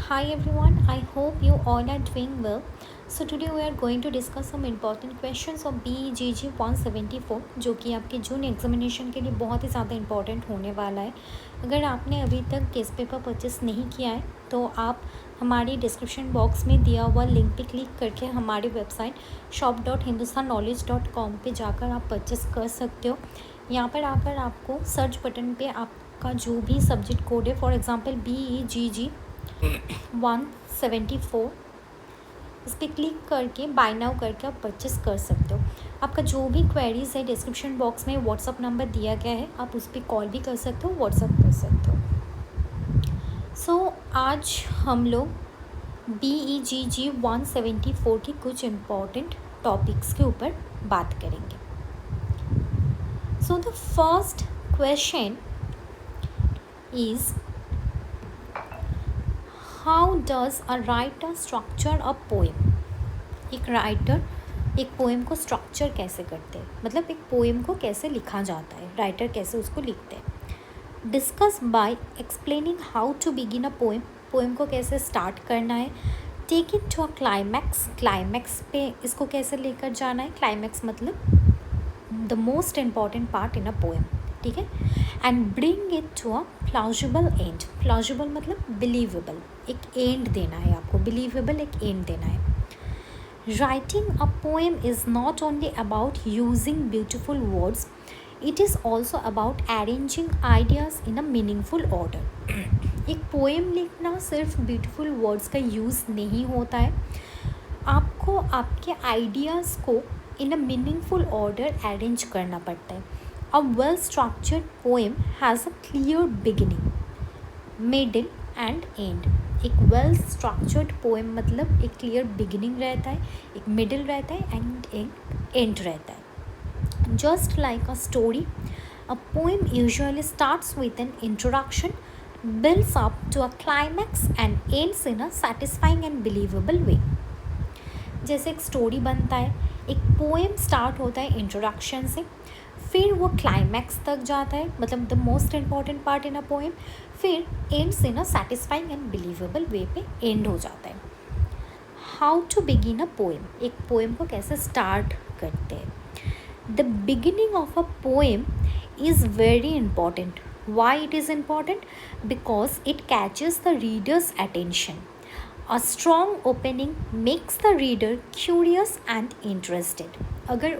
Hi everyone, I hope you all are doing well. So today we are going to discuss some important questions of BEGG 174 जो कि आपके जून examination के लिए बहुत ही ज़्यादा इम्पॉर्टेंट होने वाला है। अगर आपने अभी तक गेस्ट पेपर परचेस नहीं किया है तो आप हमारी डिस्क्रिप्शन बॉक्स में दिया हुआ लिंक पे क्लिक करके हमारी वेबसाइट shop.hindustanknowledge.com पे जाकर आप परचेस कर सकते हो। यहाँ पर आकर आपको सर्च बटन पे आपका जो भी सब्जेक्ट कोड है, फॉर एग्ज़ाम्पल BEGG 174, इस पर क्लिक करके बाय नाउ करके आप परचेस कर सकते हो। आपका जो भी क्वेरीज़ है डिस्क्रिप्शन बॉक्स में व्हाट्सअप नंबर दिया गया है, आप उस पर कॉल भी कर सकते हो, व्हाट्सअप कर सकते हो। आज हम लोग BEGG 174 की कुछ इम्पॉर्टेंट टॉपिक्स के ऊपर बात करेंगे। The first question is how does a writer structure a poem. एक राइटर एक पोएम को स्ट्रक्चर कैसे करते हैं, मतलब एक पोएम को कैसे लिखा जाता है, राइटर कैसे उसको लिखते हैं। Discuss by explaining how to begin a poem, poem को कैसे स्टार्ट करना है। Take it to a climax, climax पे इसको कैसे लेकर जाना है। क्लाइमैक्स मतलब the most important part in a poem, ठीक है। And bring it to a plausible end, plausible मतलब बिलीवेबल, एक एंड देना है आपको, बिलीवेबल एक एंड देना है। Writing a poem is not only about using beautiful words, it is also about arranging ideas in a meaningful order. एक poem लिखना सिर्फ ब्यूटीफुल वर्ड्स का यूज़ नहीं होता है, आपको आपके आइडियाज़ को इन अ मीनिंगफुल ऑर्डर अरेंज करना पड़ता है। A well structured poem has a clear beginning, middle and and. एक वेल स्ट्रक्चर्ड पोएम मतलब एक क्लियर बिगिनिंग रहता है, एक मिडिल रहता है एंड एक एंड रहता है। Just like a story, a poem usually starts with an introduction, builds up to a climax and ends in a satisfying and believable way. जैसे एक स्टोरी बनता है, एक पोएम स्टार्ट होता है इंट्रोडक्शन से, फिर वो क्लाइमैक्स तक जाता है, मतलब the most important part in a poem, फिर ends in a satisfying and believable way पे एंड हो जाता है। How to begin a poem, एक पोएम को कैसे स्टार्ट करते हैं। The beginning of a poem is very important. Why it is important? Because it catches the readers attention. A strong opening makes the reader curious and interested. अगर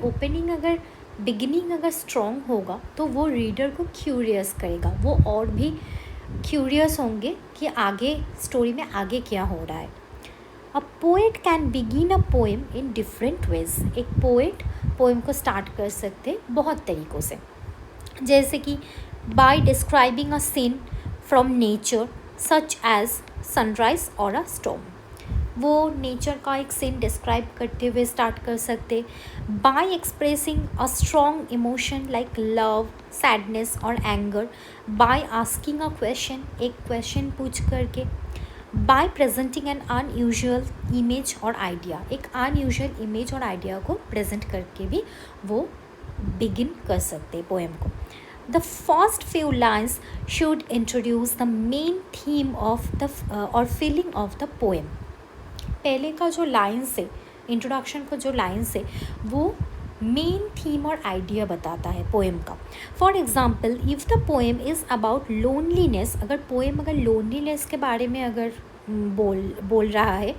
beginning अगर strong होगा तो वो reader को curious करेगा, वो और भी क्यूरियस होंगे कि आगे स्टोरी में आगे क्या हो रहा है। A poet can begin a poem in different ways. एक पोएट पोएम को स्टार्ट कर सकते हैं बहुत तरीक़ों से, जैसे कि by describing a scene from nature such as sunrise और अ स्टॉर्म। वो नेचर का एक सीन डिस्क्राइब करते हुए स्टार्ट कर सकते। By expressing a strong emotion like love, sadness और anger, by asking a question, एक क्वेश्चन पूछ करके। By presenting an unusual image और आइडिया, एक अनयूजुअल इमेज और आइडिया को प्रेजेंट करके भी वो बिगिन कर सकते पोएम को। The first few lines should introduce the main theme of the or feeling of the poem. पहले का जो लाइन्स है, इंट्रोडक्शन का जो लाइन्स है, वो मेन थीम और आइडिया बताता है पोएम का। For example, if the poem is about loneliness, अगर पोएम अगर लोनलीनेस के बारे में अगर बोल रहा है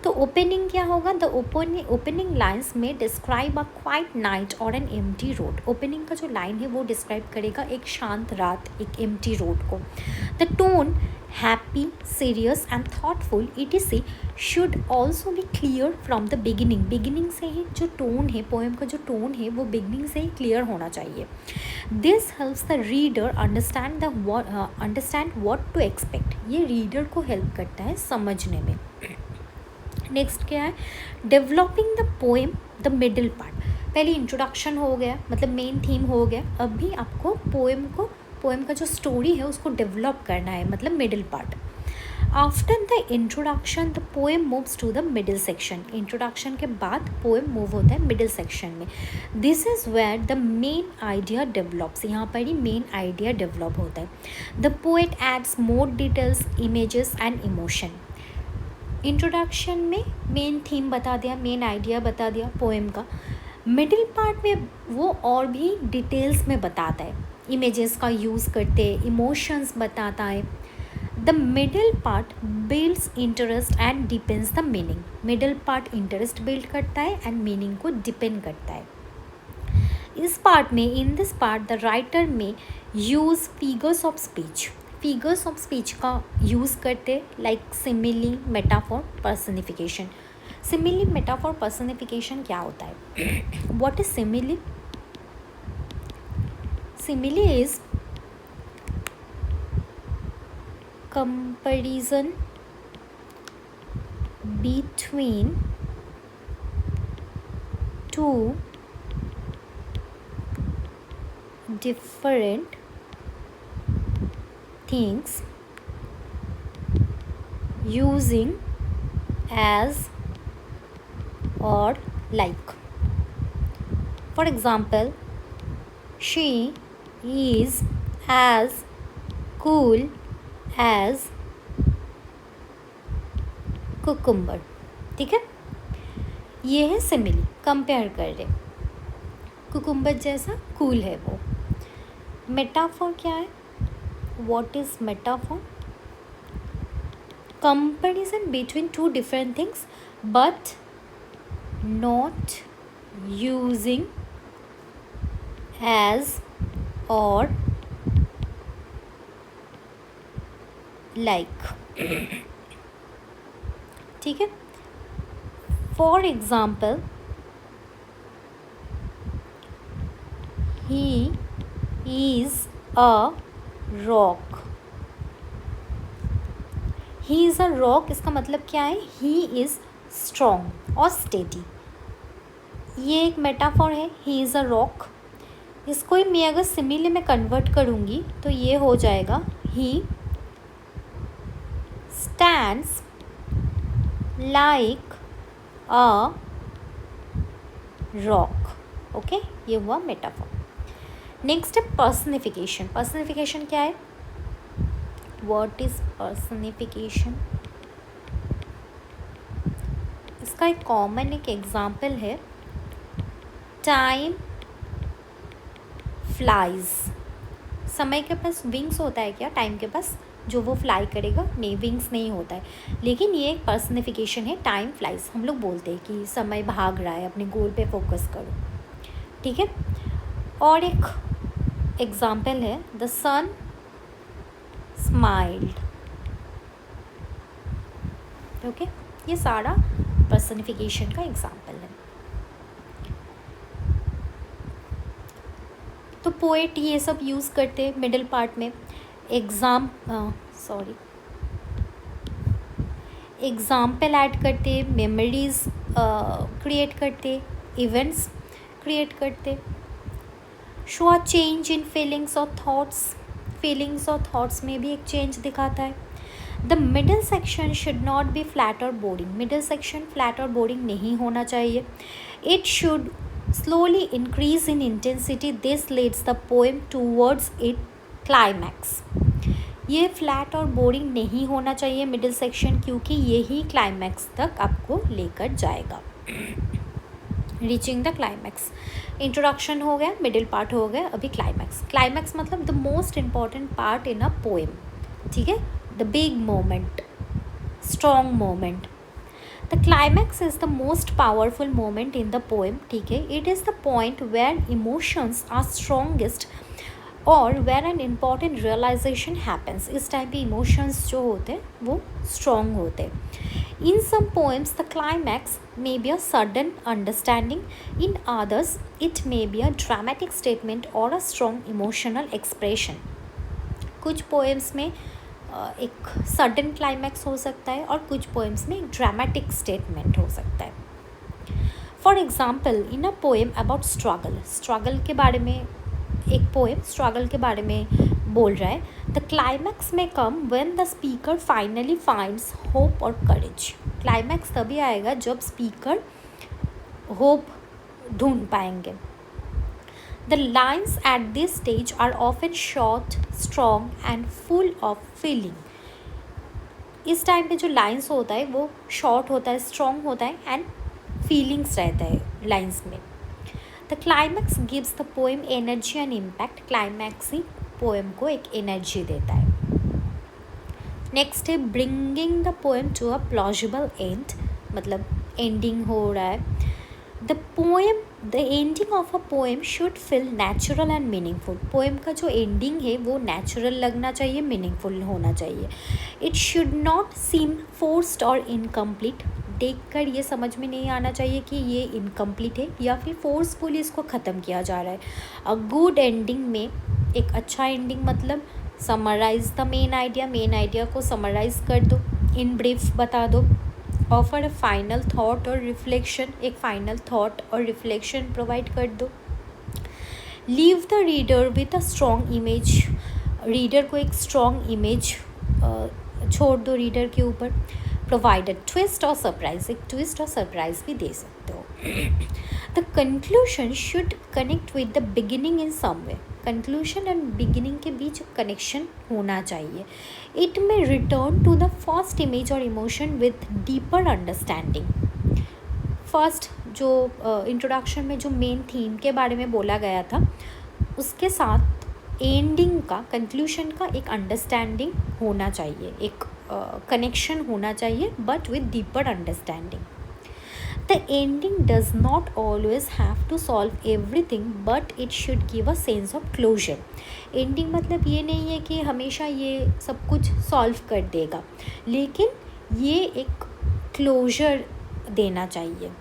तो ओपनिंग क्या होगा। द ओपनिंग लाइन्स में डिस्क्राइब अ क्वाइट नाइट और एन एम्प्टी रोड। ओपनिंग का जो लाइन है वो डिस्क्राइब करेगा एक शांत रात, एक एम्प्टी रोड को। The tone happy, serious and thoughtful etc should also be clear from the beginning. Beginning से ही जो टोन है, पोएम का जो टोन है वो बिगिनिंग से ही क्लियर होना चाहिए। This helps the reader understand what to expect. ये रीडर को हेल्प करता है समझने में। नेक्स्ट क्या है, developing the poem the middle part. पहले इंट्रोडक्शन हो गया, मतलब मेन थीम हो गया, अभी आपको पोएम का जो स्टोरी है उसको डेवलप करना है, मतलब middle part. After the introduction the poem moves to the middle section. Introduction के बाद पोएम मूव होता है मिडिल सेक्शन में। This is where the main idea develops. यहाँ पर ही मेन आइडिया डेवलप होता है। The poet adds more details, images and emotion. Introduction में मेन थीम बता दिया, मेन आइडिया बता दिया पोएम का। मिडिल पार्ट में वो और भी डिटेल्स में बताता है, इमेजेस का यूज़ करते, इमोशंस बताता है। The middle part builds interest and depends the meaning. Middle part interest build करता है एंड मीनिंग को डिपेंड करता है। इस पार्ट में, in this part the writer may use figures of speech. Figures of speech का यूज़ करते, like simile, metaphor, personification. Simile, metaphor, personification क्या होता है? What is simile? Simile is comparison between two different things using as or like. For example, she is as cool as cucumber। ठीक है, ये है simile, compare कर रहे, cucumber जैसा कूल है वो। मेटाफोर क्या है? What is metaphor? Comparison between two different things but not using as और लाइक। ठीक है, for example, he is a rock. He is a rock, इसका मतलब क्या है? ही इज स्ट्रॉन्ग और स्टेडी। ये एक मेटाफोर है, ही इज अ रॉक। इसको ही मैं अगर सिमिली में कन्वर्ट करूँगी तो ये हो जाएगा, ही stands like a rock। Okay, ये हुआ मेटाफोर। नेक्स्ट है पर्सनिफिकेशन। पर्सनिफिकेशन क्या है? What is personification? इसका एक कॉमन एक एग्जाम्पल है, टाइम फ्लाइज। समय के पास विंग्स होता है क्या टाइम के पास, जो वो फ्लाई करेगा? नहीं, विंग्स नहीं होता है, लेकिन ये एक पर्सनिफिकेशन है, टाइम फ्लाइज। हम लोग बोलते हैं कि समय भाग रहा है, अपने गोल पे फोकस करो। ठीक है, और एक एग्जाम्पल है, द सन स्माइल्ड। ओके, ये सारा पर्सनिफिकेशन का एग्जाम्पल है। तो पोएट ये सब यूज़ करते हैं मिडिल पार्ट में। एग्जाम्पल ऐड करते, मेमोरीज क्रिएट करते, इवेंट्स क्रिएट करते। Show a change in feelings और थॉट्स। फीलिंग्स और थॉट्स में भी एक चेंज दिखाता है। The middle section should not be flat और बोरिंग। मिडल सेक्शन फ्लैट और बोरिंग नहीं होना चाहिए। It should slowly increase in intensity. This leads the poem towards its climax। ये फ्लैट और बोरिंग नहीं होना चाहिए मिडिल सेक्शन, क्योंकि यही क्लाइमैक्स तक आपको लेकर जाएगा। Reaching the climax. इंट्रोडक्शन हो गया, मिडिल पार्ट हो गया, अभी क्लाइमैक्स। क्लाइमैक्स मतलब the most important part in a poem. ठीक है, the big moment, strong moment. The climax is the most powerful moment in the poem। ठीक है, it is the point where emotions are strongest और where an important realization happens। इस time पे emotions जो होते हैं वो strong होते हैं। In some poems the climax may be a sudden understanding, in others it may be a dramatic statement or a strong emotional expression। कुछ poems में एक सडन क्लाइमैक्स हो सकता है और कुछ पोएम्स में एक ड्रामेटिक स्टेटमेंट हो सकता है। For example, in a poem about struggle. Struggle के बारे में एक पोएम स्ट्रगल के बारे में बोल रहा है। द क्लाइमैक्स में come when the speaker finally finds hope और करेज। क्लाइमैक्स तभी आएगा जब स्पीकर होप ढूंढ पाएंगे। The lines at this stage are often short, strong and full of feeling। इस टाइम पे जो लाइन्स होता है वो शॉर्ट होता है, स्ट्रॉन्ग होता है एंड फीलिंग्स रहता है लाइन्स में। The climax gives the poem energy and impact. Climax ही पोएम को एक एनर्जी देता है। नेक्स्ट है bringing the poem to a plausible end, मतलब एंडिंग हो रहा है। The ending of a poem should feel natural and meaningful. Poem का जो एंडिंग है वो नेचुरल लगना चाहिए, मीनिंगफुल होना चाहिए। It should not seem forced और इनकम्प्लीट। देखकर ये समझ में नहीं आना चाहिए कि ये इनकम्प्लीट है या फिर फोर्सफुली इसको ख़त्म किया जा रहा है। अ गुड एंडिंग में, एक अच्छा एंडिंग मतलब समराइज द मेन आइडिया को समराइज कर दो, इन ब्रीफ बता दो। ऑफर अ फाइनल थॉट और रिफ्लेक्शन, एक फाइनल थॉट और रिफ्लेक्शन प्रोवाइड कर दो। Leave the reader with a strong image, reader को एक स्ट्रॉन्ग इमेज छोड़ दो रीडर के ऊपर। प्रोवाइड अ ट्विस्ट और सरप्राइज, एक ट्विस्ट और सरप्राइज भी दे सकते हो। The conclusion should connect with the beginning in some way. Conclusion and beginning के बीच कनेक्शन होना चाहिए। It may return to the first image और emotion with deeper understanding. First जो इंट्रोडक्शन में जो मेन थीम के बारे में बोला गया था उसके साथ एंडिंग का, कंक्लूशन का एक अंडरस्टैंडिंग होना चाहिए, एक कनेक्शन होना चाहिए, but with deeper understanding. The ending does not always have to solve everything, but it should give a sense of closure. Ending मतलब ये नहीं है कि हमेशा ये सब कुछ सॉल्व कर देगा, लेकिन ये एक क्लोजर देना चाहिए।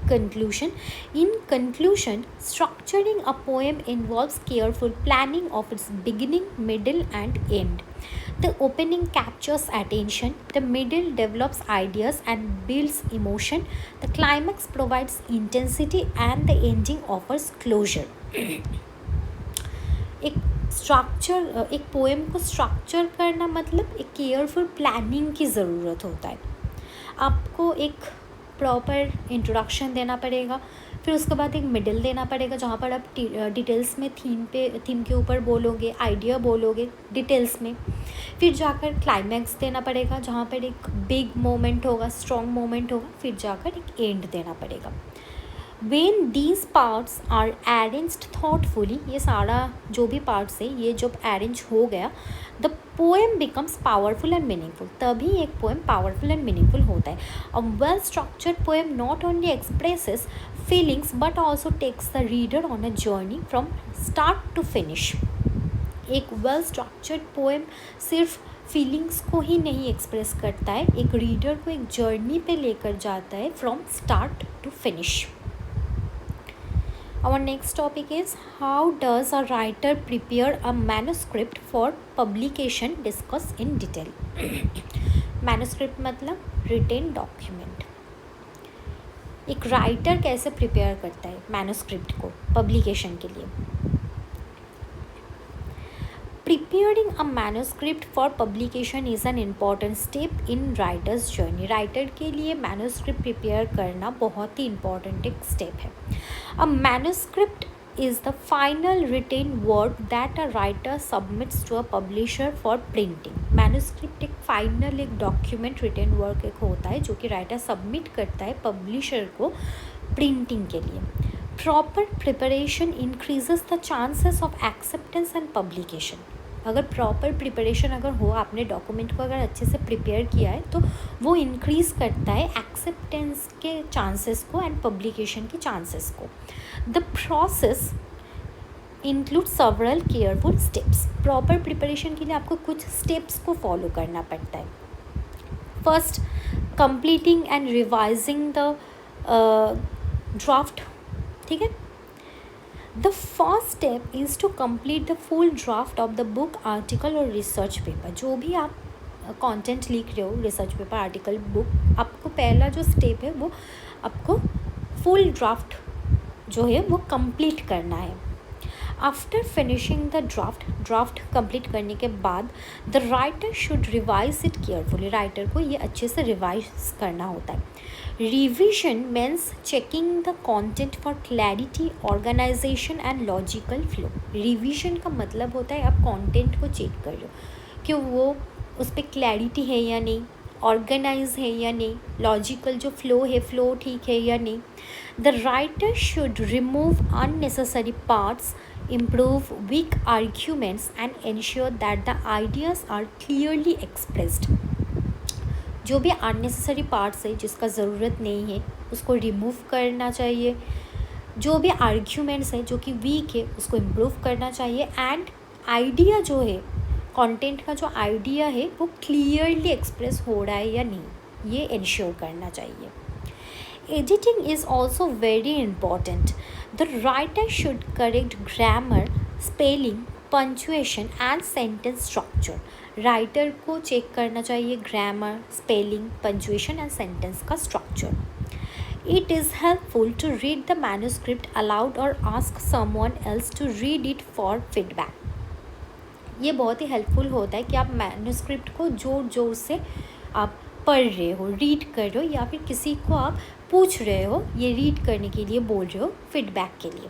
Conclusion. In conclusion, structuring a poem involves careful planning of its beginning, middle, and end. The opening captures attention, the middle develops ideas and builds emotion, the climax provides intensity, and the ending offers closure. एक poem को structure करना मतलब एक careful planning की ज़रूरत होता है। आपको एक प्रॉपर इंट्रोडक्शन देना पड़ेगा, फिर उसके बाद एक मिडिल देना पड़ेगा जहाँ पर आप डिटेल्स में थीम के ऊपर बोलोगे, आइडिया बोलोगे डिटेल्स में। फिर जाकर क्लाइमैक्स देना पड़ेगा जहाँ पर एक बिग मोमेंट होगा, स्ट्रॉन्ग मोमेंट होगा, फिर जाकर एक एंड देना पड़ेगा। When these parts are arranged thoughtfully, ये सारा जो भी पार्ट्स है ये जब अरेंज हो गया, the poem becomes powerful and meaningful. तभी एक पोएम पावरफुल एंड मीनिंगफुल होता है। A well structured poem not only expresses feelings but also takes the reader on a journey from start to finish. एक well structured poem सिर्फ feelings को ही नहीं express करता है, एक रीडर को एक जर्नी पे लेकर जाता है from start to finish. Our next topic is how does a writer prepare a manuscript for publication? Discuss in detail. Manuscript मतलब written document. एक राइटर कैसे प्रिपेयर करता है मैन्युस्क्रिप्ट को पब्लिकेशन के लिए। Preparing a manuscript for publication is an important step in writer's journey. Writer के लिए मैन्युस्क्रिप्ट प्रिपेयर करना बहुत ही इम्पॉर्टेंट एक स्टेप है। A manuscript is the final written word that a writer submits to a publisher for printing. Manuscript एक final एक document written work एक होता है जो कि राइटर सबमिट करता है पब्लिशर को प्रिंटिंग के लिए। Proper preparation increases the chances of acceptance and publication. अगर प्रॉपर प्रिपरेशन अगर हो, आपने डॉक्यूमेंट को अगर अच्छे से प्रिपेयर किया है तो वो इंक्रीज़ करता है एक्सेप्टेंस के चांसेस को एंड पब्लिकेशन के चांसेस को। The process include several careful steps. Proper preparation के लिए आपको कुछ स्टेप्स को फॉलो करना पड़ता है। First, completing and revising the draft. ठीक है, the first step is to complete the full draft of the book, article और रिसर्च पेपर। जो भी आप कंटेंट लिख रहे हो, रिसर्च पेपर, आर्टिकल, बुक, आपको पहला जो स्टेप है वो आपको फुल ड्राफ्ट जो है वो कंप्लीट करना है। After finishing the draft complete करने के बाद the writer should revise it carefully. Writer को ये अच्छे से रिवाइज करना होता है। Revision means checking the content for clarity, organisation and logical flow. Revision का मतलब होता है आप कंटेंट को चेक कर रहे हो कि वो उस पर क्लैरिटी है या नहीं, ऑर्गेनाइज है या नहीं, लॉजिकल जो फ्लो है फ्लो ठीक है या नहीं. The writer should remove unnecessary parts, improve weak arguments and ensure that the ideas are clearly expressed. जो भी अननेसेसरी पार्ट्स है जिसका ज़रूरत नहीं है उसको रिमूव करना चाहिए. जो भी आर्ग्यूमेंट्स है जो कि वीक है उसको इम्प्रूव करना चाहिए. एंड आइडिया जो है, कंटेंट का जो आइडिया है वो क्लियरली एक्सप्रेस हो रहा है या नहीं, ये इंश्योर करना चाहिए. Editing is also very important. The writer should correct grammar, spelling, punctuation and sentence structure. Writer को चेक करना चाहिए grammar, spelling, punctuation and sentence का structure. It is helpful to read the manuscript aloud or ask someone else to read it for feedback. ये बहुत ही helpful होता है कि आप मैन्यूस्क्रिप्ट को ज़ोर ज़ोर से आप पढ़ रहे हो, रीड कर रहे हो, या फिर किसी को आप पूछ रहे हो, ये रीड करने के लिए बोल रहे हो फीडबैक के लिए.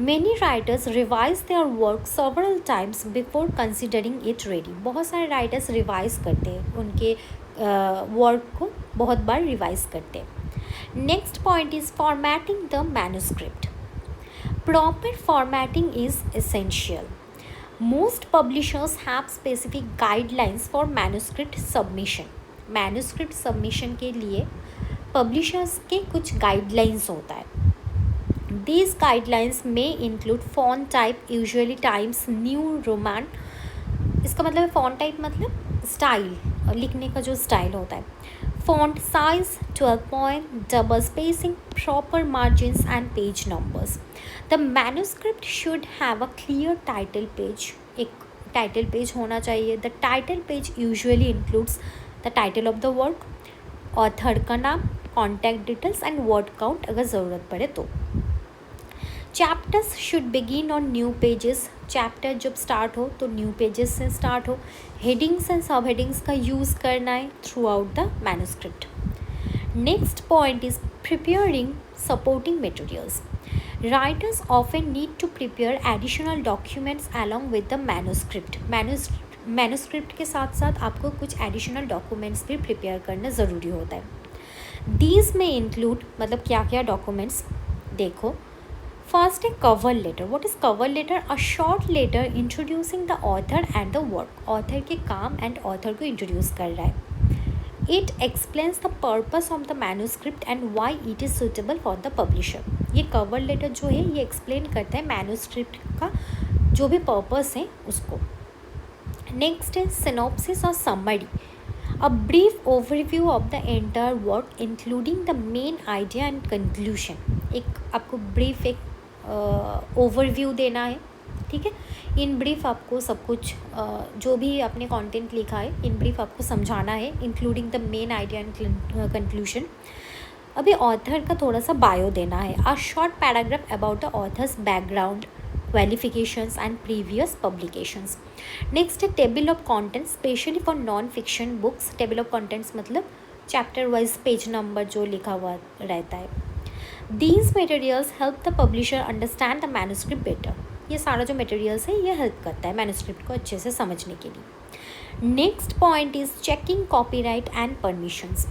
Many writers revise their work several times before considering it ready. बहुत सारे राइटर्स रिवाइज करते हैं, उनके वर्क को बहुत बार रिवाइज करते हैं. Next point is formatting the manuscript. Proper formatting is essential. Most publishers have specific guidelines for manuscript submission. Manuscript submission के लिए publishers के कुछ guidelines होता है. These guidelines may include font type, usually Times New Roman. इसका मतलब font type मतलब style, लिखने का जो स्टाइल होता है. Font size 12 point, double spacing, proper margins and page numbers. The manuscript should have a clear title page. एक title page होना चाहिए. The title page usually includes the title of the work, author का नाम, contact details and word count अगर ज़रूरत पड़े तो. Chapters should begin on new pages. Chapter जब स्टार्ट हो तो न्यू पेजेस से स्टार्ट हो. हेडिंग्स एंड सब हेडिंग्स का यूज़ करना है throughout the manuscript. Next point is preparing supporting materials. Writers often need to prepare additional documents along with the manuscript. Manuscript के साथ साथ आपको कुछ एडिशनल डॉक्यूमेंट्स भी प्रिपेयर करना ज़रूरी होता है. दीज में इंक्लूड, मतलब क्या क्या डॉक्यूमेंट्स देखो. First, a cover letter. What is cover letter? A short letter introducing the author and the work. Author के काम and author को introduce कर रहा है. It explains the purpose of the manuscript and why it is suitable for the publisher. ये cover letter जो है ये explain करता है manuscript का जो भी purpose है उसको. Next is synopsis or summary. A brief overview of the entire work including the main idea and conclusion. एक आपको brief एक ओवरव्यू देना है, ठीक है. इन ब्रीफ आपको सब कुछ जो भी आपने कंटेंट लिखा है इन ब्रीफ आपको समझाना है, including the main idea and conclusion. अभी ऑथर का थोड़ा सा बायो देना है. A short paragraph about the authors background, qualifications and previous publications. Next है table of contents, specially for non fiction books. Table of contents मतलब chapter wise page number जो लिखा हुआ रहता है. These materials help the publisher understand the manuscript better. ये सारा जो materials है ये help करता है manuscript को अच्छे से समझने के लिए. Next point is checking copyright and permissions.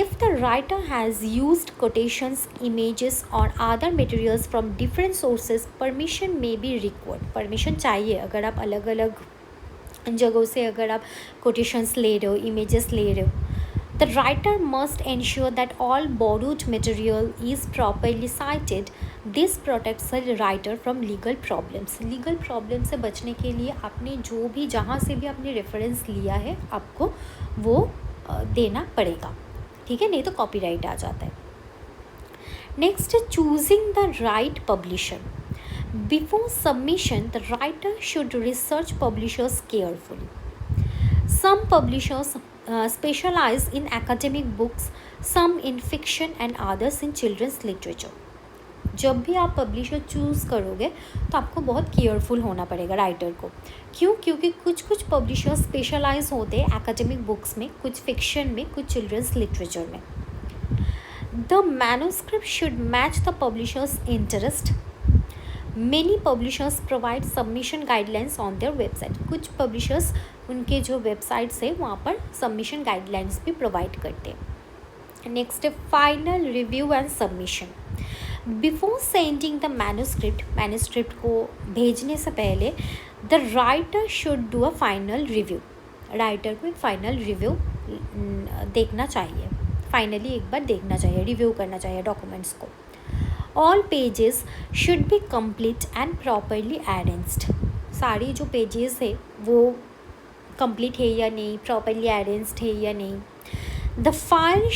If the writer has used quotations, images or other materials from different sources, permission may be required. Permission चाहिए अगर आप अलग अलग जगहों से अगर आप quotations ले रहे हो, images ले रहे हो. The writer must ensure that all borrowed material is properly cited. This protects the writer from legal problems. Legal problems से बचने के लिए आपने जो भी जहाँ से भी आपने रेफरेंस लिया है आपको वो देना पड़ेगा, ठीक है, नहीं तो कॉपीराइट आ जाता है. Next choosing the right publisher. Before submission the writer should research publishers carefully. Some publishers specialize in academic books, some in fiction and others in children's literature. जब भी आप पब्लिशर चूज़ करोगे तो आपको बहुत केयरफुल होना पड़ेगा राइटर को. क्यों? क्योंकि कुछ पब्लिशर्स स्पेशलाइज होते हैं एकेडमिक बुक्स में, कुछ फिक्शन में, कुछ चिल्ड्रंस लिटरेचर में. The manuscript should match the publishers interest. Many publishers provide submission guidelines on their website. कुछ publishers उनके जो वेबसाइट्स है वहाँ पर सबमिशन गाइडलाइंस भी प्रोवाइड करते हैं। नेक्स्ट है final review and submission. Before sending the manuscript को भेजने से पहले the writer should do a final review. Writer को एक फाइनल रिव्यू देखना चाहिए, फाइनली एक बार देखना चाहिए, रिव्यू करना चाहिए डॉक्यूमेंट्स को। All pages should be complete and properly arranged. सारी जो पेजेस है वो कंप्लीट है या नहीं, प्रॉपरली अरेंज्ड है या नहीं। The file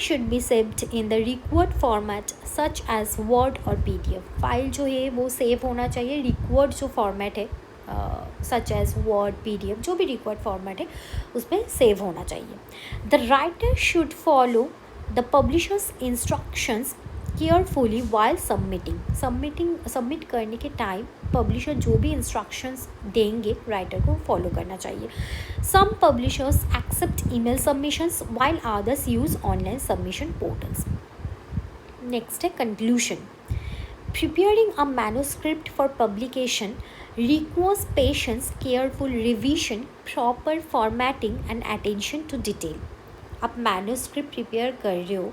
should be saved in the required format such as Word और PDF। फाइल जो है वो सेव होना चाहिए रिक्वायर्ड जो फॉर्मेट है, सच एज वर्ड PDF, जो भी रिक्वायर्ड फॉर्मेट है उसमें सेव होना चाहिए। The writer should follow the publishers instructions carefully while submit करने के टाइम पब्लिशर जो भी इंस्ट्रक्शंस देंगे राइटर को फॉलो करना चाहिए। Some publishers accept email submissions while others use online submission portals. Next है conclusion. Preparing a manuscript for publication requires patience, careful revision, proper formatting and attention to detail. आप manuscript prepare कर रहे हो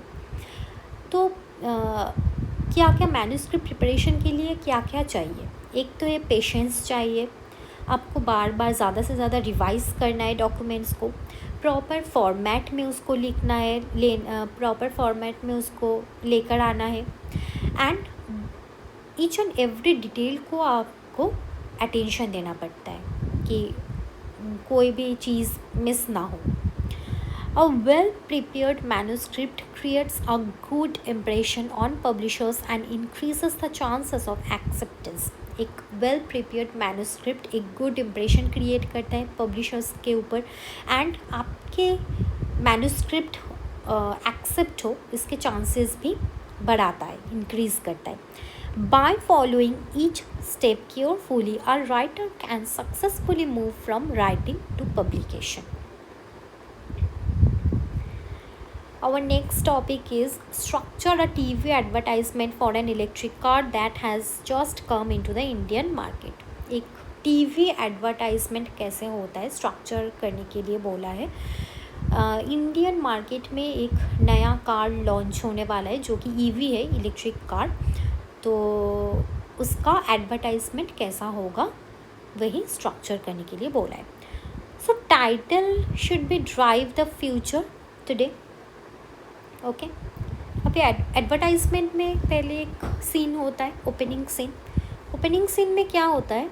तो क्या क्या मैन्यूस्क्रिप्ट प्रिपरेशन के लिए क्या क्या चाहिए? एक तो ये पेशेंस चाहिए, आपको बार बार ज़्यादा से ज़्यादा रिवाइज करना है डॉक्यूमेंट्स को, प्रॉपर फॉर्मेट में उसको लिखना है, प्रॉपर फॉर्मेट में उसको लेकर आना है, and each and every detail को आपको अटेंशन देना पड़ता है कि कोई भी चीज़ मिस ना हो। A well prepared manuscript creates a good impression on publishers and increases the chances of acceptance. एक well prepared manuscript एक good impression create करता है publishers के ऊपर, and आपके manuscript accept हो इसके chances भी बढ़ाता है, increase करता है। By following each step carefully, a writer can successfully move from writing to publication. Our next topic is structure a TV advertisement for an electric car that has just come into the Indian market. एक TV advertisement कैसे होता है structure करने के लिए बोला है। Indian market में एक नया कार लॉन्च होने वाला है जो कि EV है, इलेक्ट्रिक कार। तो उसका एडवर्टाइजमेंट कैसा होगा वही स्ट्रक्चर करने के लिए बोला है। सो title should be drive the future today. Okay, अब ये एडवर्टाइजमेंट में पहले एक सीन होता है, ओपनिंग सीन। ओपनिंग सीन में क्या होता है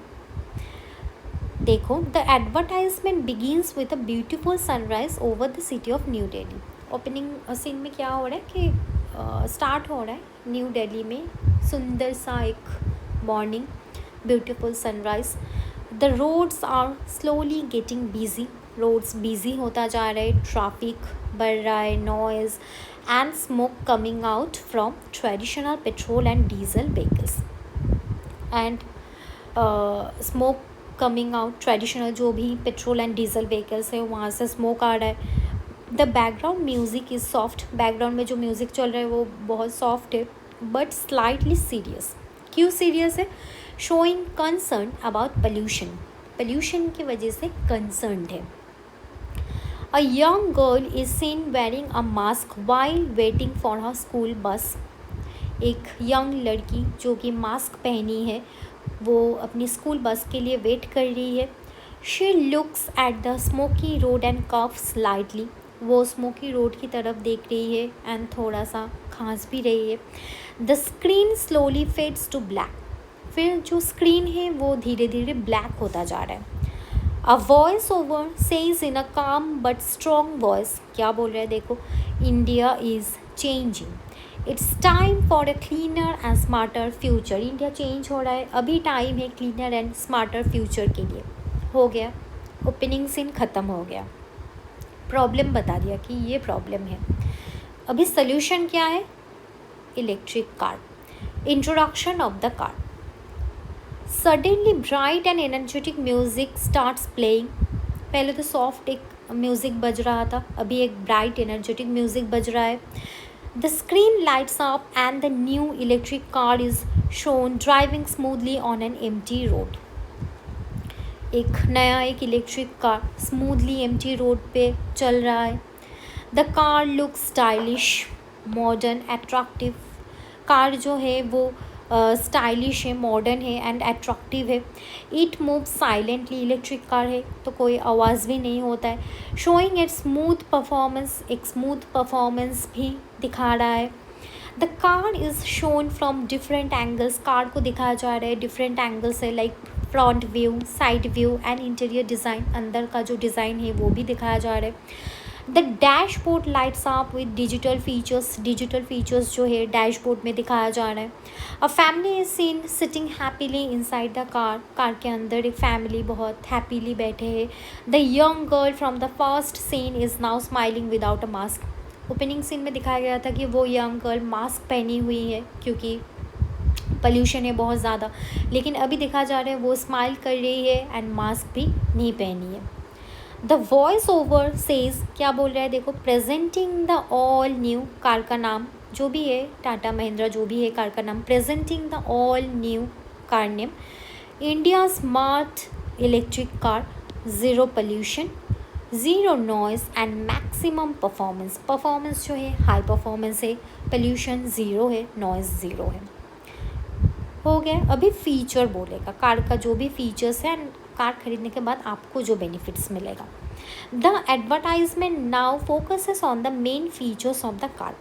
देखो, the advertisement begins with a beautiful sunrise over the city of new Delhi. Opening scene में क्या हो रहा है कि स्टार्ट हो रहा है न्यू दिल्ली में सुंदर सा एक morning, beautiful sunrise. The roads are slowly getting busy, roads busy होता जा रहा है, ट्रैफिक बढ़ रहा है, noise and smoke coming out from traditional petrol and diesel vehicles, and smoke coming out, traditional जो भी पेट्रोल एंड डीजल व्हीकल्स है वहाँ से स्मोक आ रहा है। The background music is soft, background में जो म्यूज़िक चल रहा है वो बहुत सॉफ्ट है बट स्लाइटली सीरियस। क्यों सीरियस है? शोइंग कंसर्न अबाउट पोल्यूशन की वजह से कंसर्न है। A young girl is seen wearing a mask while waiting for her school bus. एक यंग लड़की जो कि मास्क पहनी है वो अपनी स्कूल बस के लिए वेट कर रही है। She looks at the smoky road and cough slightly, वो स्मोकी रोड की तरफ देख रही है एंड थोड़ा सा खांस भी रही है। The screen slowly fades to black, फिर जो स्क्रीन है वो धीरे धीरे ब्लैक होता जा रहा है। A voice over says in a calm but strong voice, क्या बोल रहा है देखो, India is changing, it's time for a cleaner and smarter future. India change हो रहा है, अभी टाइम है क्लीनर एंड स्मार्टर फ्यूचर के लिए। हो गया, ओपनिंग सीन ख़त्म हो गया, प्रॉब्लम बता दिया कि ये प्रॉब्लम है। अभी सल्यूशन क्या है? Electric car. Introduction of the car. Suddenly bright and energetic music starts playing. पहले तो सॉफ्ट एक म्यूज़िक बज रहा था, अभी एक ब्राइट एनर्जेटिक म्यूज़िक बज रहा है। The screen lights up and the new electric car is shown driving smoothly on an empty road. एक electric car smoothly empty road पे चल रहा है। The car look stylish, modern, attractive. Car जो है वो स्टाइलिश है, मॉडर्न है एंड एट्रैक्टिव है। It move silently, electric car है तो कोई आवाज़ भी नहीं होता है। शोइंग इट स्मूथ परफॉर्मेंस, एक स्मूथ परफॉर्मेंस भी दिखा रहा है। The car is shown from different angles, car को दिखाया जा रहा है डिफरेंट एंगल से, like front view, side view and interior design, अंदर का जो डिज़ाइन है वो भी दिखाया जा रहा है। The dashboard lights up with digital features, digital features जो है डैशबोर्ड में दिखाया जा रहा है। A family is seen sitting happily inside the car, car के अंदर एक फैमिली बहुत हैप्पीली बैठे हैं। The young girl from the first scene is now smiling without a mask. Opening scene में दिखाया गया था कि वो यंग गर्ल मास्क पहनी हुई है क्योंकि पोल्यूशन है बहुत ज़्यादा, लेकिन अभी दिखा जा रहा है वो स्माइल कर रही है एंड मास्क भी नहीं पहनी है। द वॉइस ओवर सेज, क्या बोल रहा है देखो, presenting the all new, car का नाम जो भी है टाटा महिंद्रा जो भी है कार का नाम, presenting the all new car name, India smart electric car, zero pollution, zero noise and maximum performance. Performance जो है हाई परफॉर्मेंस है, पोल्यूशन ज़ीरो है, नॉइज़ ज़ीरो है। हो गया। अभी फ़ीचर बोलेगा कार का, जो भी फीचर्स है कार खरीदने के बाद आपको जो बेनिफिट्स मिलेगा। The advertisement now focuses on the main features of the car.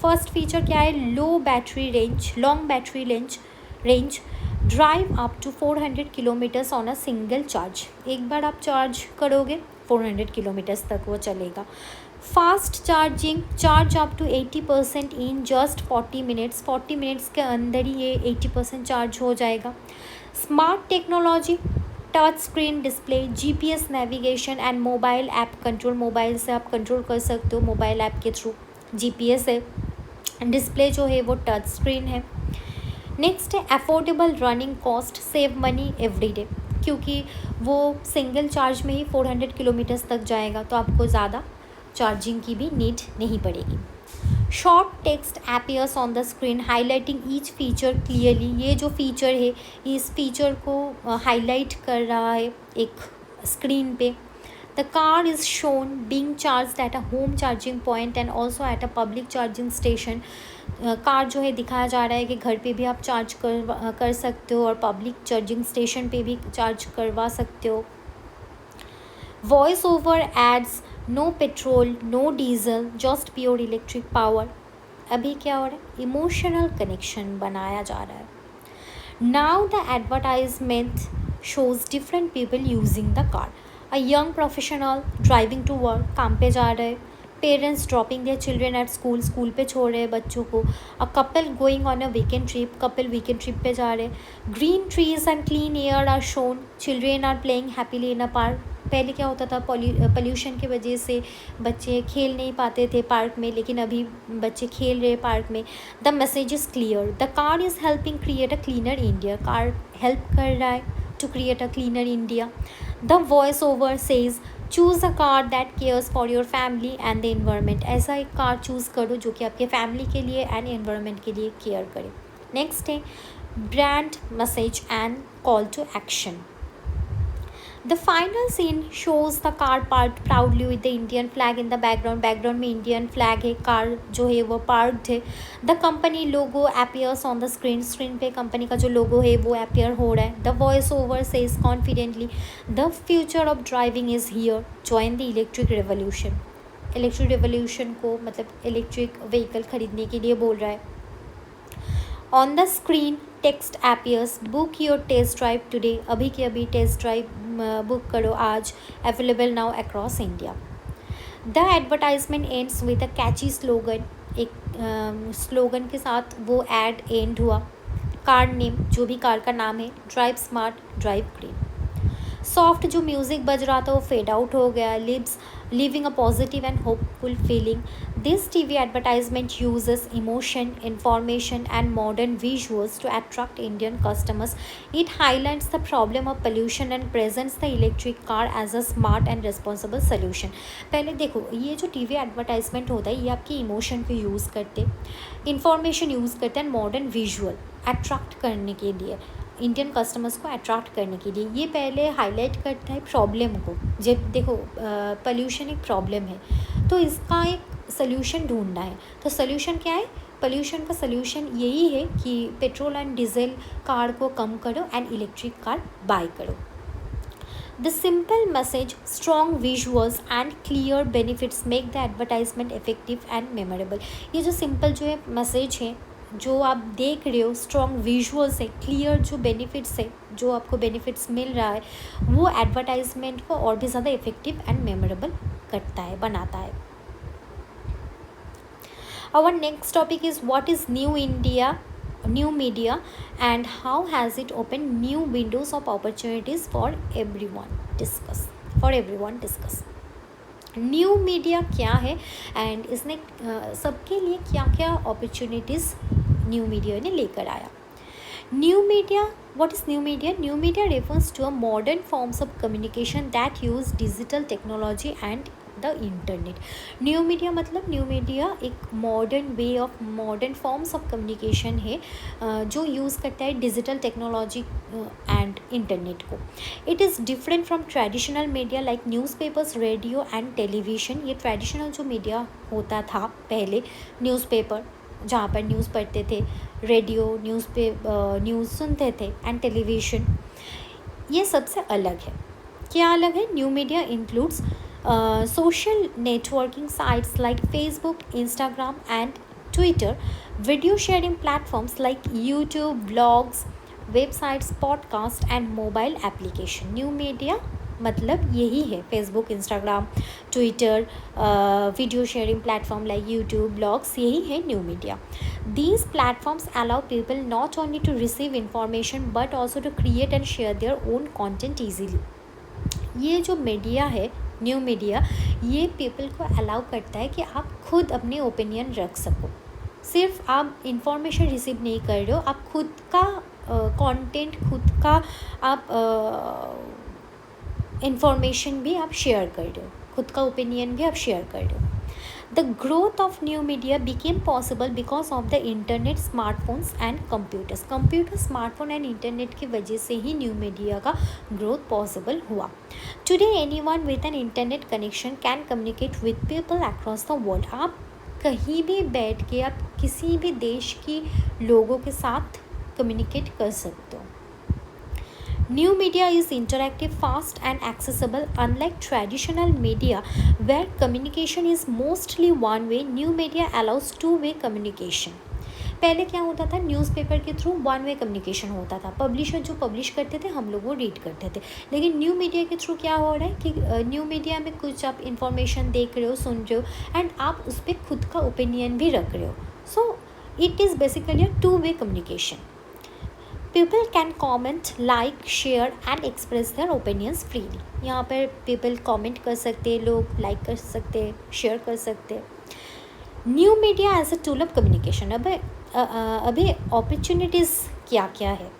First feature क्या है, low battery range, long battery range, drive up to 400 kilometres on a single charge, एक बार आप चार्ज करोगे 400 किलोमीटर्स तक वो चलेगा। Fast charging, charge up to 80% in just 40 minutes, 40 minutes के अंदर ही ये 80% चार्ज हो जाएगा। Smart technology, touch screen display, GPS navigation and mobile app control, mobile से आप कंट्रोल कर सकते हो मोबाइल ऐप के थ्रू, जीपीएस है, डिस्प्ले जो है वो टच स्क्रीन है। नेक्स्ट है affordable running cost, save money every day, क्योंकि वो सिंगल चार्ज में ही 400 किलोमीटर्स तक जाएगा तो आपको ज़्यादा चार्जिंग की भी नीड नहीं पड़ेगी। Short text appears on the screen highlighting each feature clearly, ये जो फीचर है इस फीचर को हाईलाइट कर रहा है एक स्क्रीन पे। The car is shown being charged at a home charging point and also at a public charging station. Car जो है दिखाया जा रहा है कि घर पे भी आप चार्ज कर सकते हो और पब्लिक चार्जिंग स्टेशन पे भी चार्ज करवा सकते हो। Voice over ads, no petrol no diesel just pure electric power. अभी क्या हो रहा है, इमोशनल कनेक्शन बनाया जा रहा है। Now the advertisement shows different people using the car, a young professional driving to work, काम पे जा रहे, parents dropping their children at school, school पे छोड़ रहे बच्चों को, a couple going on a weekend trip, couple weekend trip पे जा रहे, green trees and clean air are shown, children are playing happily in a park. पहले क्या होता था, पोल्यूशन की वजह से बच्चे खेल नहीं पाते थे पार्क में, लेकिन अभी बच्चे खेल रहे पार्क में। The message is clear, the car is helping create a cleaner India, car help कर रहा है to create a cleaner India. The voice over says choose a car that cares for your family and the environment, ऐसा एक car choose करो जो कि आपके family के लिए एंड एनवायरमेंट के लिए केयर करे। नेक्स्ट है brand message and call to action. The final scene shows the car parked proudly with the Indian flag in the background. Background में इंडियन फ्लैग है, कार जो है वो पार्क्ड है। The company logo appears on the screen, screen पे company का जो लोगो है वो appear हो रहा है। The voice over says confidently, the future of driving is here, join the electric revolution। Electric revolution को मतलब इलेक्ट्रिक व्हीकल खरीदने के लिए बोल रहा है। On the screen text appears, book your test drive today, अभी के अभी टेस्ट ड्राइव बुक करो आज, available now across India. The advertisement ends with a catchy slogan, एक स्लोगन के साथ वो एड एंड हुआ। कार नेम, जो भी कार का नाम है, drive smart drive green. Soft जो म्यूज़िक बज रहा था वो फेड आउट हो गया, leaving a positive and hopeful feeling. This TV advertisement uses emotion, information and modern visuals to attract Indian customers. It highlights the problem of pollution and presents the electric car as a smart and responsible solution. पहले देखो, ये जो TV advertisement होता है ये आपकी emotion को use करते, इंफॉर्मेशन यूज़ करते हैं, मॉडर्न विजुअल अट्रैक्ट करने के लिए। इंडियन कस्टमर्स को अट्रैक्ट करने के लिए। ये पहले हाईलाइट करता है प्रॉब्लम को। जब देखो पोल्यूशन एक प्रॉब्लम है तो इसका एक सल्यूशन ढूंढना है। तो सल्यूशन क्या है? पोल्यूशन का सल्यूशन यही है कि पेट्रोल एंड डीजल कार को कम करो एंड इलेक्ट्रिक कार बाय करो। The simple message, strong visuals and clear benefits make the advertisement effective and memorable। ये जो सिंपल जो है मैसेज है, जो आप देख रहे हो, स्ट्रॉन्ग विजुअल्स है, क्लियर जो बेनिफिट्स है, जो आपको बेनिफिट्स मिल रहा है, वो एडवर्टाइजमेंट को और भी ज़्यादा इफेक्टिव एंड मेमोरेबल करता है, बनाता है। Our next topic is what is new media and how has it opened new windows of opportunities for everyone discuss। New media क्या है एंड इसने सबके लिए क्या क्या अपॉर्चुनिटीज़ न्यू मीडिया ने लेकर आया। New media, what is new media? New media refers to a modern forms of communication that use digital technology and the internet. New media मतलब न्यू मीडिया एक मॉडर्न फॉर्म्स ऑफ कम्युनिकेशन है जो use करता है digital technology and internet को। It is different from traditional media like newspapers, radio and television. ये traditional जो media होता था पहले, न्यूज़पेपर जहाँ पर न्यूज़ पढ़ते थे, रेडियो न्यूज़ सुनते थे एंड टेलीविज़न, ये सबसे अलग है। क्या अलग है? New media includes social networking sites like Facebook, Instagram and Twitter, video sharing platforms like YouTube, blogs, websites, podcast and mobile application। New media मतलब यही है, Facebook, Instagram, Twitter, video sharing platform like YouTube, blogs, यही है new media. These platforms allow people not only to receive information but also to create and share their own content easily। ये जो media है, new media, ये people को allow करता है कि आप खुद अपने ओपिनियन रख सको। सिर्फ आप इंफॉर्मेशन रिसीव नहीं कर रहे हो, आप खुद का कंटेंट, खुद का आप इंफॉर्मेशन भी आप शेयर कर रहे हो, खुद का ओपिनियन भी आप शेयर कर रहे हो। The growth of new media became possible because of the internet, smartphones and computers। Computer, smartphone and internet की वजह से ही न्यू मीडिया का ग्रोथ पॉसिबल हुआ। Today anyone with an internet connection can communicate with people across the world। आप कहीं भी बैठ के आप किसी भी देश की लोगों के साथ कम्युनिकेट कर सकते हो। New media is interactive, fast and accessible. Unlike traditional media where communication is mostly one way, new media allows two-way communication। पहले क्या होता था? न्यूज़पेपर के थ्रू वन वे कम्युनिकेशन होता था, पब्लिशर जो पब्लिश करते थे हम लोग वो रीड करते थे। लेकिन न्यू मीडिया के थ्रू क्या हो रहा है कि न्यू मीडिया में कुछ आप इंफॉर्मेशन देख रहे हो, सुन रहे हो एंड आप उस पर खुद का ओपिनियन भी रख रहे हो। So it is basically a two way communication. People can comment, like, share and express their opinions freely. यहाँ पर पीपल कॉमेंट कर सकते हैं, लोग लाइक कर सकते हैं, शेयर कर सकते हैं। New media as a tool of communication. अभी अपॉर्चुनिटीज़ क्या क्या है?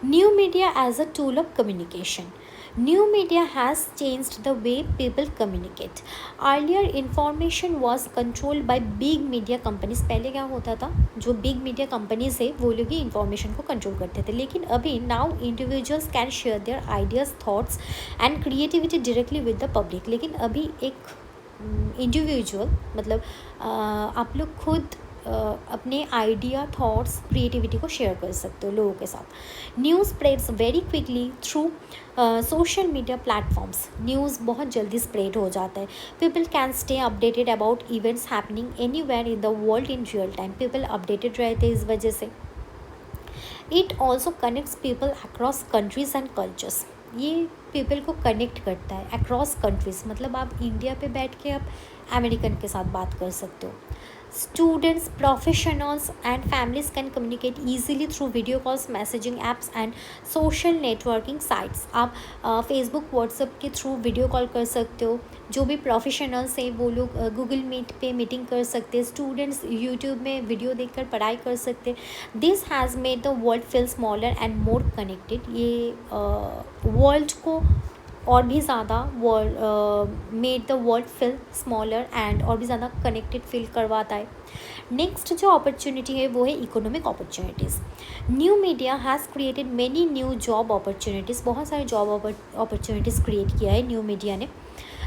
New media as a tool of communication. New media has changed the way people communicate. Earlier information was controlled by big media companies। पहले क्या होता था? जो big media companies है वो लोग ही information को control करते थे। लेकिन अभी now individuals can share their ideas, thoughts and creativity directly with the public। लेकिन अभी एक इंडिविजुअल मतलब आप लोग खुद अपने आइडिया, थॉट्स, क्रिएटिविटी को शेयर कर सकते हो लोगों के साथ। News spreads very quickly through social media platforms. News बहुत जल्दी स्प्रेड हो जाता है। People can stay updated about events happening anywhere in the world in real time. People updated रहते हैं इस वजह से। It also connects people across countries and cultures. ये पीपल को कनेक्ट करता है अक्रॉस कंट्रीज़, मतलब आप इंडिया पे बैठ के आप अमेरिकन के साथ बात कर सकते हो। Students, professionals and families can communicate easily through video calls, messaging apps and social networking sites। आप फेसबुक, व्हाट्सएप के थ्रू वीडियो कॉल कर सकते हो। जो भी प्रोफेशनल्स हैं वो लोग गूगल मीट पे मीटिंग कर सकते हैं। स्टूडेंट्स यूट्यूब में वीडियो देखकर पढ़ाई कर सकते हैं। This has made the world feel smaller and more connected. ये वर्ल्ड को और भी ज़्यादा world made the world feel smaller and और भी ज़्यादा कनेक्टेड फील करवाता है। नेक्स्ट जो अपॉर्चुनिटी है वो है economic opportunities. New media has created many new job opportunities, बहुत सारे जॉब अपॉर्चुनिटीज़ क्रिएट किया है न्यू मीडिया ने।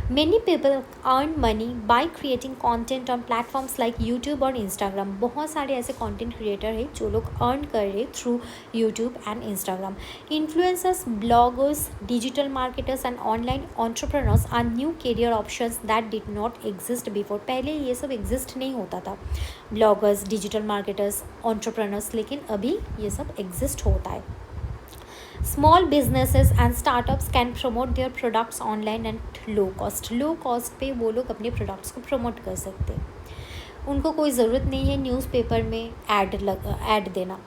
Many people earn money by creating content on platforms like YouTube और Instagram। बहुत सारे ऐसे content creator हैं जो लोग earn कर रहे through YouTube and Instagram। Influencers, bloggers, digital marketers and online entrepreneurs are new career options that did not exist before। पहले ये सब exist नहीं होता था, bloggers, digital marketers, entrepreneurs, लेकिन अभी ये सब exist होता है। Small businesses and startups can promote their products online at low cost। Low cost पे वो लोग अपने प्रोडक्ट्स को प्रमोट कर सकते हैं, उनको कोई ज़रूरत नहीं है न्यूज़पेपर में ऐड देना।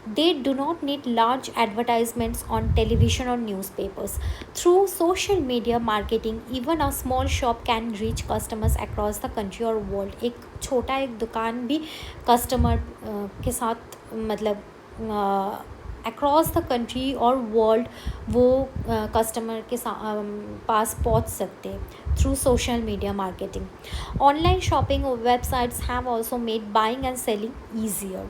They do not need large advertisements on television और newspapers. Through social media marketing even a small shop can reach customers across the country और वर्ल्ड। एक छोटा एक दुकान भी कस्टमर के साथ मतलब अक्रॉस द कंट्री और वर्ल्ड वो कस्टमर के पास पहुंच सकते हैं through social media marketing. Online shopping websites have also made buying and selling easier.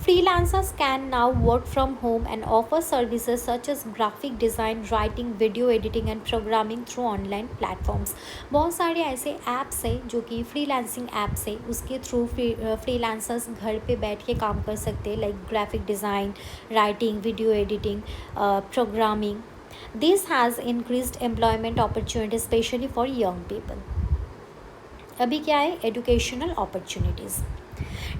Freelancers can now work from home and offer services such as graphic design, writing, video editing and programming through online platforms। बहुत सारे ऐसे apps हैं जो कि freelancing apps हैं, उसके through freelancers घर पे बैठ के काम कर सकते हैं, like graphic design, writing, video editing, programming. This has increased employment opportunity specially for young people. अभी क्या है, educational opportunities.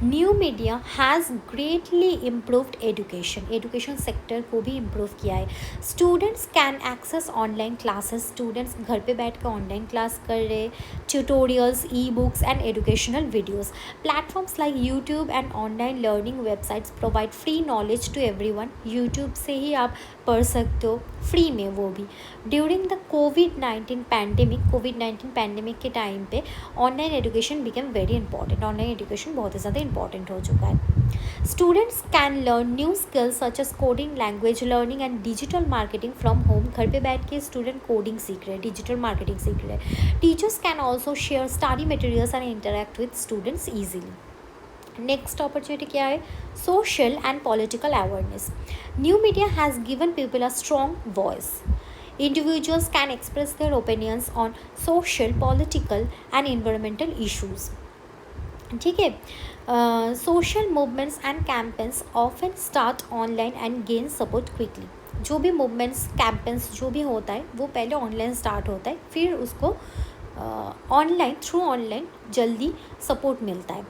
New media has greatly improved education sector को भी इम्प्रूव किया है। Students can access online classes, students घर पे बैठ कर ऑनलाइन क्लास कर रहे, tutorials, e books and educational videos. Platforms like YouTube and online learning websites provide free knowledge to everyone. YouTube से ही आप पढ़ सकते हो फ्री में, वो भी। ड्यूरिंग द कोविड-19 पैंडेमिक के टाइम पे online education become very important. Online education बहुत ही ज़्यादा इंपॉर्टेंट हो चुका है। Students can learn new skills such as coding, language learning and digital marketing from home. घर पे बैठ के स्टूडेंट कोडिंग सीख रहे हैं, डिजिटल मार्केटिंग सीख रहे हैं। Teachers can also share study materials and interact with students easily. Next opportunity क्या है, social and political awareness. New media has given people a strong voice. Individuals can express their opinions on social, political and environmental issues। ठीक है, social movements and campaigns often start online and gain support quickly. जो भी movements campaigns जो भी होता है वो पहले ऑनलाइन स्टार्ट होता है, फिर उसको थ्रू ऑनलाइन जल्दी सपोर्ट मिलता है।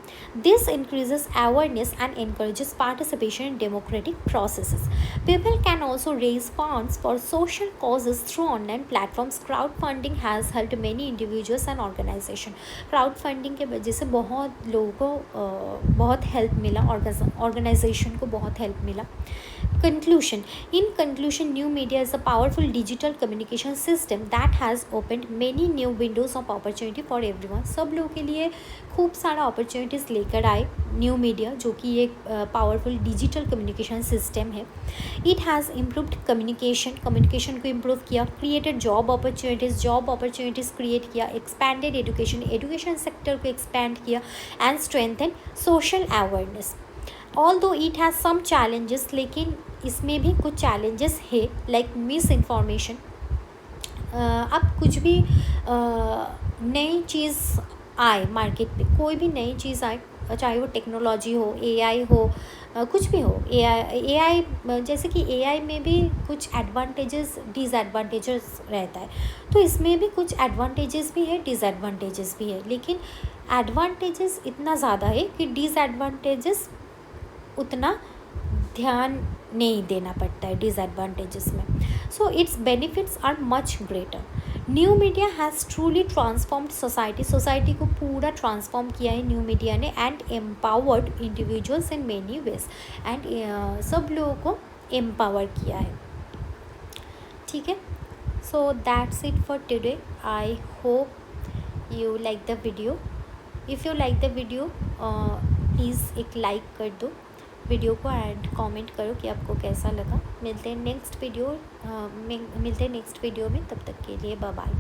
This increases awareness and encourages participation in democratic processes। People can also raise funds for social causes through online platforms। Crowdfunding has helped many individuals and organizations। Crowdfunding के वजह से बहुत लोगों को बहुत हेल्प मिला, ऑर्गेनाइजेशन को बहुत हेल्प मिला। Conclusion। In conclusion, new media is a powerful digital communication system that has opened many new windows of opportunity for everyone। सब लोगों के लिए खूब सारा अपॉर्चुनिटीज़ लेकर आए न्यू मीडिया, जो कि एक पावरफुल डिजिटल कम्युनिकेशन सिस्टम है। इट हैज़ इम्प्रूव्ड कम्युनिकेशन को इम्प्रूव किया, क्रिएटेड जॉब अपॉर्चुनिटीज़ क्रिएट किया, एक्सपैंडेड एजुकेशन सेक्टर को एक्सपैंड किया and strengthen social awareness. Although it has some challenges, लेकिन इसमें भी कुछ चैलेंजेस है, लाइक मिस इन्फॉर्मेशन। अब कुछ भी नई चीज़ आए मार्केट पे, कोई भी नई चीज़ आए, चाहे वो टेक्नोलॉजी हो, एआई हो, कुछ भी हो। एआई जैसे कि एआई में भी कुछ एडवांटेजेस डिसएडवांटेजेस रहता है, तो इसमें भी कुछ एडवांटेजेस भी है, डिसएडवांटेजेस भी है, लेकिन एडवांटेजेस इतना ज़्यादा है कि डिसएडवांटेजेस उतना ध्यान नहीं देना पड़ता है डिसएडवांटेजेस में। So its benefits are much greater. New media has truly transformed society को पूरा ट्रांसफॉर्म किया है न्यू मीडिया ने, and empowered individuals in many ways, and सब लोगों को एम्पावर किया है। ठीक है, so that's it for today. I hope you like the video. If you like the video please एक लाइक कर दो, वीडियो को एंड कमेंट करो कि आपको कैसा लगा। मिलते हैं नेक्स्ट वीडियो में, तब तक के लिए बाय बाय।